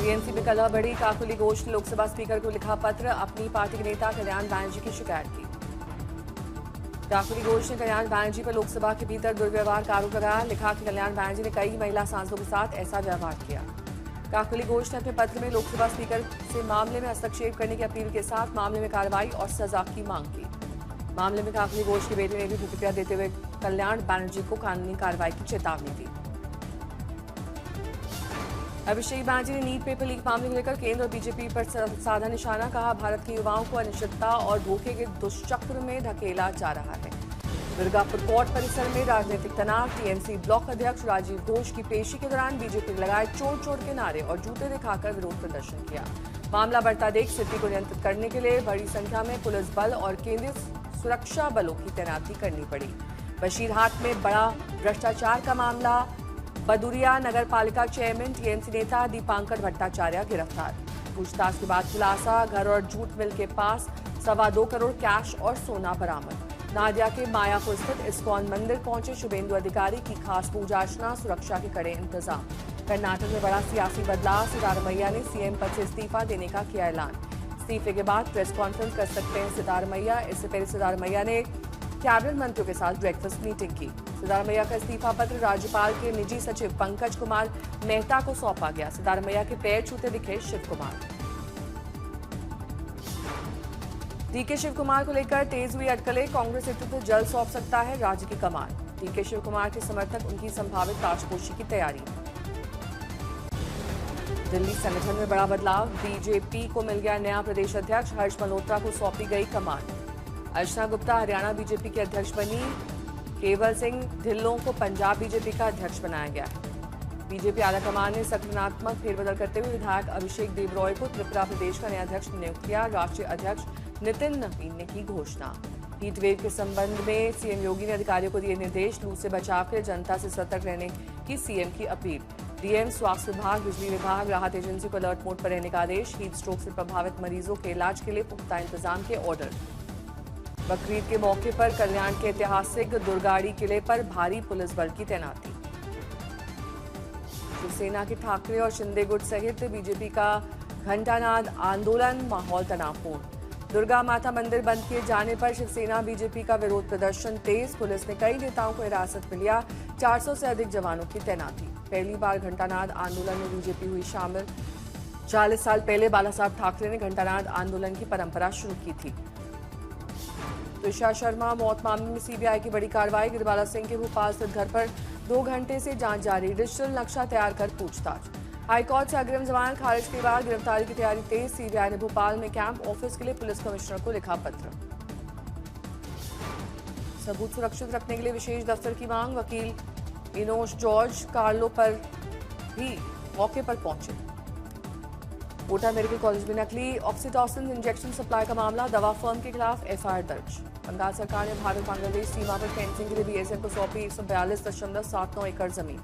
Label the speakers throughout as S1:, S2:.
S1: TMC में कलह बढ़ी। काकुली घोष ने लोकसभा स्पीकर को लिखा पत्र, अपनी पार्टी के नेता कल्याण बैनर्जी की शिकायत की। काकुली घोष ने कल्याण बैनर्जी पर लोकसभा के भीतर दुर्व्यवहार का आरोप लगाया। लिखा कि कल्याण बैनर्जी ने कई महिला सांसदों के साथ ऐसा व्यवहार किया। काकुली घोष ने अपने पत्र में लोकसभा स्पीकर से मामले में हस्तक्षेप करने की अपील के साथ मामले में कार्रवाई और सजा की मांग की। मामले में काकुली घोष की बेटी ने भी प्रतिक्रिया देते हुए कल्याण बैनर्जी को कानूनी कार्रवाई की चेतावनी दी। अभिषेक बैनर्जी ने नीट पेपर लीक मामले को लेकर केंद्र और बीजेपी पर साधा निशाना। कहा, भारत के युवाओं को अनिश्चितता और धोखे के दुष्चक्र में धकेला जा रहा है। दुर्गापुर कोर्ट परिसर में राजनीतिक तनाव। टीएमसी ब्लॉक अध्यक्ष राजीव घोष की पेशी के दौरान बीजेपी ने लगाए चोर चोर के नारे और जूते दिखाकर विरोध प्रदर्शन किया। मामला बढ़ता देख स्थिति को नियंत्रित करने के लिए बड़ी संख्या में पुलिस बल और केंद्रीय सुरक्षा बलों की तैनाती करनी पड़ी। बशीरहाट में बड़ा भ्रष्टाचार का मामला। बदुरिया नगर पालिका चेयरमैन टीएमसी नेता दीपांकर भट्टाचार्य गिरफ्तार। पूछताछ के बाद खुलासा, घर और जूट मिल के पास 2.25 करोड़ कैश और सोना बरामद। नादिया के मायापुर स्थित इस्कॉन मंदिर पहुंचे शुभेंदु अधिकारी की खास पूजा अर्चना, सुरक्षा के कड़े इंतजाम। कर्नाटक में बड़ा सियासी बदलाव। सिद्धारमैया ने सीएम पद से इस्तीफा देने का किया ऐलान। इस्तीफे के बाद प्रेस कॉन्फ्रेंस कर सकते हैं सिद्धारमैया। इससे पहले सिद्धारमैया ने कैबिनेट मंत्रियों के साथ ब्रेकफास्ट मीटिंग की। सिद्धारमैया का इस्तीफा पत्र राज्यपाल के निजी सचिव पंकज कुमार मेहता को सौंपा गया। सिद्धारमैया के पैर छूते दिखे शिव कुमार। डीके शिव कुमार को लेकर तेज हुई अटकलें। कांग्रेस नेतृत्व जल्द सौंप सकता है राज्य की कमान। डीके शिव कुमार के समर्थक उनकी संभावित ताजपोशी की तैयारी। दिल्ली संगठन में बड़ा बदलाव। बीजेपी को मिल गया नया प्रदेश अध्यक्ष। हर्ष मल्होत्रा को सौंपी गई कमान। अर्चना गुप्ता हरियाणा बीजेपी के अध्यक्ष बनी। केवल सिंह ढिल्लों को पंजाब बीजेपी का अध्यक्ष बनाया गया है। बीजेपी आलाकमान ने संगठनात्मक फेरबदल करते हुए विधायक अभिषेक देव रॉय को त्रिपुरा प्रदेश का नया अध्यक्ष नियुक्त किया। राष्ट्रीय अध्यक्ष नितिन नवीन ने की घोषणा। हीट वेव के संबंध में सीएम योगी ने अधिकारियों को दिए निर्देश। लू से बचाव के लिए जनता से सतर्क रहने की सीएम की अपील। डीएम, स्वास्थ्य विभाग, बिजली विभाग, राहत एजेंसी को अलर्ट मोड पर रहने का आदेश। हीट स्ट्रोक से प्रभावित मरीजों के इलाज के लिए पुख्ता इंतजाम के ऑर्डर। बकरीद के मौके पर कल्याण के ऐतिहासिक दुर्गाड़ी किले पर भारी पुलिस बल की तैनाती। शिवसेना के ठाकरे और शिंदे गुट सहित बीजेपी का घंटानाद आंदोलन, माहौल तनावपूर्ण। दुर्गा माता मंदिर बंद किए जाने पर शिवसेना बीजेपी का विरोध प्रदर्शन तेज। पुलिस ने कई नेताओं को हिरासत में लिया। 400 से अधिक जवानों की तैनाती। पहली बार घंटानाद आंदोलन में बीजेपी हुई शामिल। 40 साल पहले बाला साहब ठाकरे ने घंटानाद आंदोलन की परंपरा शुरू की थी। तुषार शर्मा मौत मामले में सीबीआई की बड़ी कार्रवाई। गिरबाला सिंह के भोपाल स्थित घर पर 2 घंटे से जांच जारी। डिजिटल नक्शा तैयार कर पूछताछ। हाईकोर्ट से अग्रिम जमानत खारिज के बाद गिरफ्तारी की तैयारी तेज। सीबीआई ने भोपाल में कैंप ऑफिस के लिए पुलिस कमिश्नर को लिखा पत्र। सबूत सुरक्षित रखने के लिए विशेष दफ्तर की मांग। वकील इनोश जॉर्ज कार्लो पर भी मौके पर पहुंचे। कोटा मेडिकल कॉलेज में नकली ऑक्सीटोसिन इंजेक्शन सप्लाई का मामला। दवा फर्म के खिलाफ एफआईआर दर्ज। बंगाल सरकार ने भारत बांग्लादेश सीमा पर फेंसिंग के लिए बीएसएफ को सौंपी 142.79 एकड़ जमीन।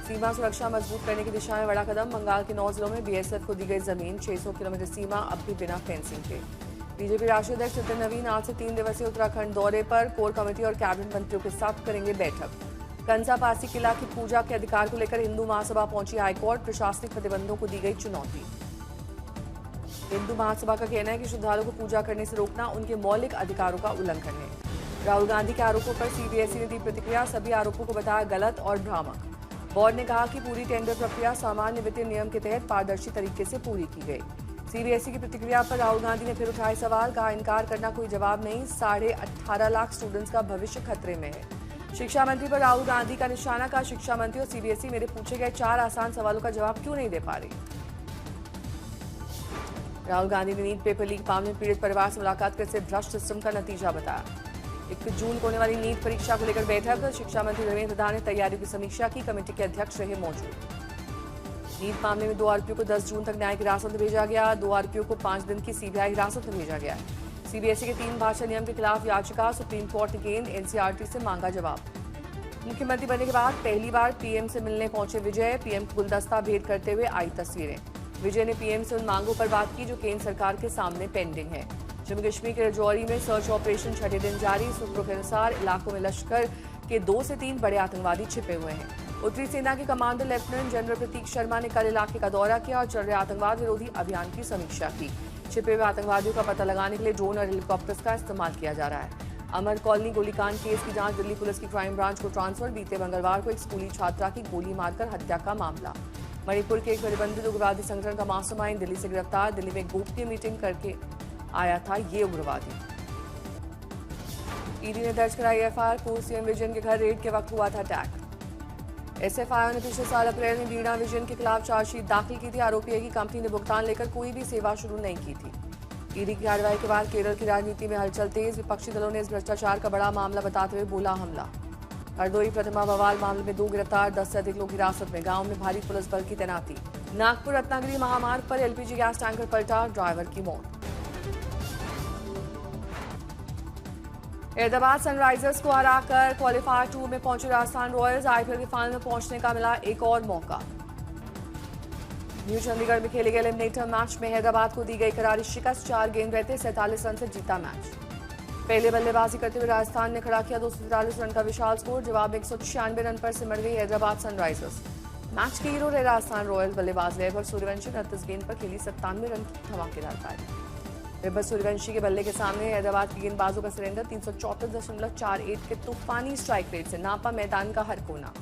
S1: सीमा सुरक्षा मजबूत करने की दिशा में बड़ा कदम। बंगाल के 9 जिलों में बीएसएफ को दी गई जमीन। 600 किलोमीटर सीमा अब भी बिना फेंसिंग के। बीजेपी राष्ट्रीय अध्यक्ष नितिन नवीन आज से 3 दिवसीय उत्तराखंड दौरे पर। कोर कमेटी और कैबिनेट मंत्रियों के साथ करेंगे बैठक। कंसापासी किला की पूजा के अधिकार को लेकर हिंदू महासभा पहुंची हाईकोर्ट। प्रशासनिक प्रतिबंधों को दी गई चुनौती। हिंदू महासभा का कहना है कि श्रद्धालुओं को पूजा करने से रोकना उनके मौलिक अधिकारों का उल्लंघन है। राहुल गांधी के आरोपों पर सीबीएसई ने दी प्रतिक्रिया। सभी आरोपों को बताया गलत और भ्रामक। बोर्ड ने कहा कि पूरी टेंडर प्रक्रिया सामान्य वित्तीय नियम के तहत पारदर्शी तरीके से पूरी की गई। सीबीएसई की प्रतिक्रिया पर राहुल गांधी ने फिर उठाए सवाल। कहा, इनकार करना कोई जवाब नहीं। 18.5 लाख स्टूडेंट्स का भविष्य खतरे में है। शिक्षा मंत्री पर राहुल गांधी का निशाना। का शिक्षा मंत्री और सीबीएसई मेरे पूछे गए 4 आसान सवालों का जवाब क्यों नहीं दे पा रही। राहुल गांधी ने नीट पेपर लीक मामले में पीड़ित परिवार से मुलाकात कर इसे भ्रष्ट सिस्टम का नतीजा बताया। 1 जून को होने वाली नीट परीक्षा को लेकर बैठक। शिक्षा मंत्री धर्मेंद्र प्रधान ने तैयारियों की समीक्षा की। कमेटी के अध्यक्ष रहे मौजूद। नीट मामले में 2 आरोपियों को 10 जून तक न्यायिक हिरासत में भेजा गया। 2 आरोपियों को 5 दिन की सीबीआई हिरासत में भेजा गया है। सीबीएसई के 3 भाषा नियम के खिलाफ याचिका। सुप्रीम कोर्ट ने केंद्र एनसीईआरटी से मांगा जवाब। मुख्यमंत्री बनने के बाद पहली बार पीएम से मिलने पहुंचे विजय। पीएम को गुलदस्ता भेंट करते हुए आई तस्वीरें। विजय ने पीएम से उन मांगों पर बात की जो केंद्र सरकार के सामने पेंडिंग है। जम्मू कश्मीर के राजौरी में सर्च ऑपरेशन 6 दिन जारी। सूत्रों के अनुसार इलाकों में लश्कर के 2 से 3 बड़े आतंकवादी छिपे हुए हैं। उत्तरी सेना के कमांडर लेफ्टिनेंट जनरल प्रतीक शर्मा ने कल इलाके का दौरा किया और चल रहे आतंकवाद विरोधी अभियान की समीक्षा की। छिपे हुए आतंकवादियों का पता लगाने के लिए ड्रोन और हेलीकॉप्टर्स का इस्तेमाल किया जा रहा है। अमर कॉलोनी गोलीकांड केस की जांच दिल्ली पुलिस की क्राइम ब्रांच को ट्रांसफर। बीते मंगलवार को एक स्कूली छात्रा की गोली मारकर हत्या का मामला। मणिपुर के एक प्रतिबंधित उग्रवादी संगठन का मास्टरमाइंड दिल्ली से गिरफ्तार। दिल्ली में गोपनीय मीटिंग करके आया था ये उग्रवादी। ईडी ने दर्ज कराई एफआईआर। पूर्व सीएम विजयन के घर रेड के वक्त हुआ था अटैक। एसएफआईओ ने पिछले साल अप्रैल में वीणा विजयन के खिलाफ चार्जशीट दाखिल की थी। आरोपी है कि कंपनी ने भुगतान लेकर कोई भी सेवा शुरू नहीं की थी। ईडी की कार्रवाई के बाद केरल की राजनीति में हलचल तेज। विपक्षी दलों ने इस भ्रष्टाचार का बड़ा मामला बताते हुए बोला हमला। हरदोई प्रतिमा बवाल मामले में 2 गिरफ्तार, 10 से अधिक लोग हिरासत में। गांव में भारी पुलिस बल की तैनाती। नागपुर रत्नागिरी महामार्ग पर एलपीजी गैस टैंकर पलटा, ड्राइवर की मौत। हैदराबाद सनराइजर्स को हराकर क्वालिफायर 2 में पहुंचे राजस्थान रॉयल्स। आईपीएल के फाइनल में पहुंचने का मिला एक और मौका। न्यू चंडीगढ़ में खेले गए एलिमिनेटर मैच में हैदराबाद को दी गई करारी शिकस्त। 4 गेंद रहते 47 रन से जीता मैच। पहले बल्लेबाजी करते हुए राजस्थान ने खड़ा किया 243 रन का विशाल स्कोर। जवाब में 196 रन पर सिमट गई हैदराबाद सनराइजर्स। मैच के हीरो रहे राजस्थान रॉयल्स बल्लेबाज वैभव सूर्यवंशी। 29 गेंद पर खेली 97 रन की धमाकेदार पारी। वैभव सूर्यवंशी के बल्ले के सामने हैदराबाद की गेंदबाजों का सरेंडर। 334.41 के तूफानी स्ट्राइक रेट से नापा मैदान का हर कोना।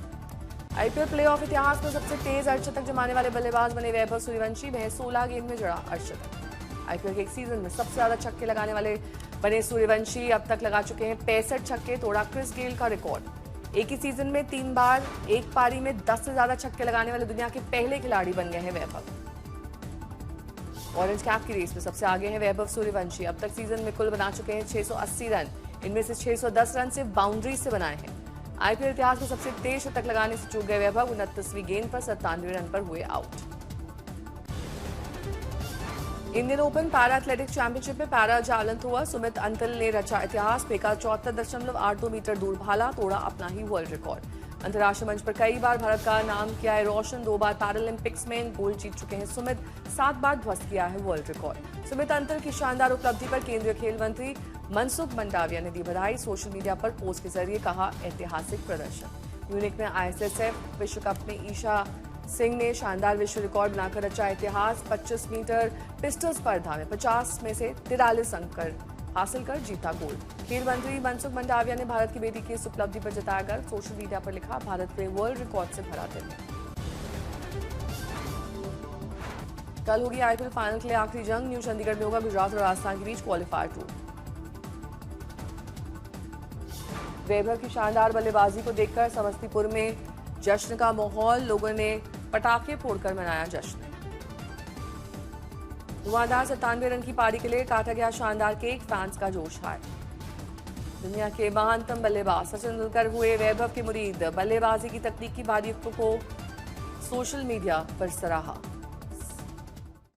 S1: आईपीएल प्लेऑफ इतिहास में सबसे तेज अर्धशतक जमाने वाले बल्लेबाज बने वैभव सूर्यवंशी। वह 16 गेंद में जड़ा अर्धशतक। आईपीएल के एक सीजन में सबसे ज्यादा छक्के लगाने वाले बने सूर्यवंशी। अब तक लगा चुके हैं 65 छक्के, तोड़ा क्रिस गेल का रिकॉर्ड। एक ही सीजन में 3 बार एक पारी में 10 से ज्यादा छक्के लगाने वाले दुनिया के पहले खिलाड़ी बन गए हैं वैभव। ऑरेंज कैप की रेस में सबसे आगे हैं वैभव सूर्यवंशी। अब तक सीजन में कुल बना चुके हैं 680 रन। इनमें से 610 रन से बाउंड्री से बनाए हैं। आईपीएल इतिहास में सबसे तेज शतक लगाने से चूक गए वैभव। 29वीं गेंद पर 97 रन पर हुए out. Indian open para athletics championship में para javelin thrower Sumit Antil ने रचा इतिहास। फेंका 74.82 मीटर दूर भाला, तोड़ा अपना ही वर्ल्ड रिकॉर्ड। अंतर्राष्ट्रीय मंच पर कई बार भारत का नाम किया है रोशन। 2 बार पैरालंपिक्स में गोल्ड जीत चुके हैं सुमित। 7 बार ध्वस्त किया है वर्ल्ड रिकॉर्ड। सुमित अंतल की शानदार उपलब्धि पर केंद्रीय खेल मंत्री मनसुख मंडाविया ने दी बधाई। सोशल मीडिया पर पोस्ट के जरिए कहा ऐतिहासिक प्रदर्शन। म्यूनिख में आईएसएसएफ विश्व कप में ईशा सिंह ने शानदार विश्व रिकॉर्ड बनाकर रचा इतिहास। 25 मीटर पिस्टल स्पर्धा में 50 में से 43 अंक हासिल कर जीता गोल्ड। खेल मंत्री मनसुख मंडाविया ने भारत की बेटी की इस उपलब्धि पर जताया गर्व। सोशल मीडिया पर लिखा भारत के वर्ल्ड रिकॉर्ड से भरा दिन। कल होगी आईपीएल फाइनल के लिए आखिरी जंग। न्यू चंडीगढ़ में होगा गुजरात और राजस्थान के बीच क्वालिफायर 2। वैभव की शानदार बल्लेबाजी को देखकर समस्तीपुर में जश्न का माहौल। लोगों ने पटाखे फोड़कर मनाया जश्न। धुआंधार 97 रन की पारी के लिए काटा गया शानदार केक। फैंस का जोश हाय। दुनिया के महानतम बल्लेबाज सचिन तेंदुलकर हुए वैभव के मुरीद। बल्लेबाजी की तकनीकी बारीकियों को सोशल मीडिया पर सराहा।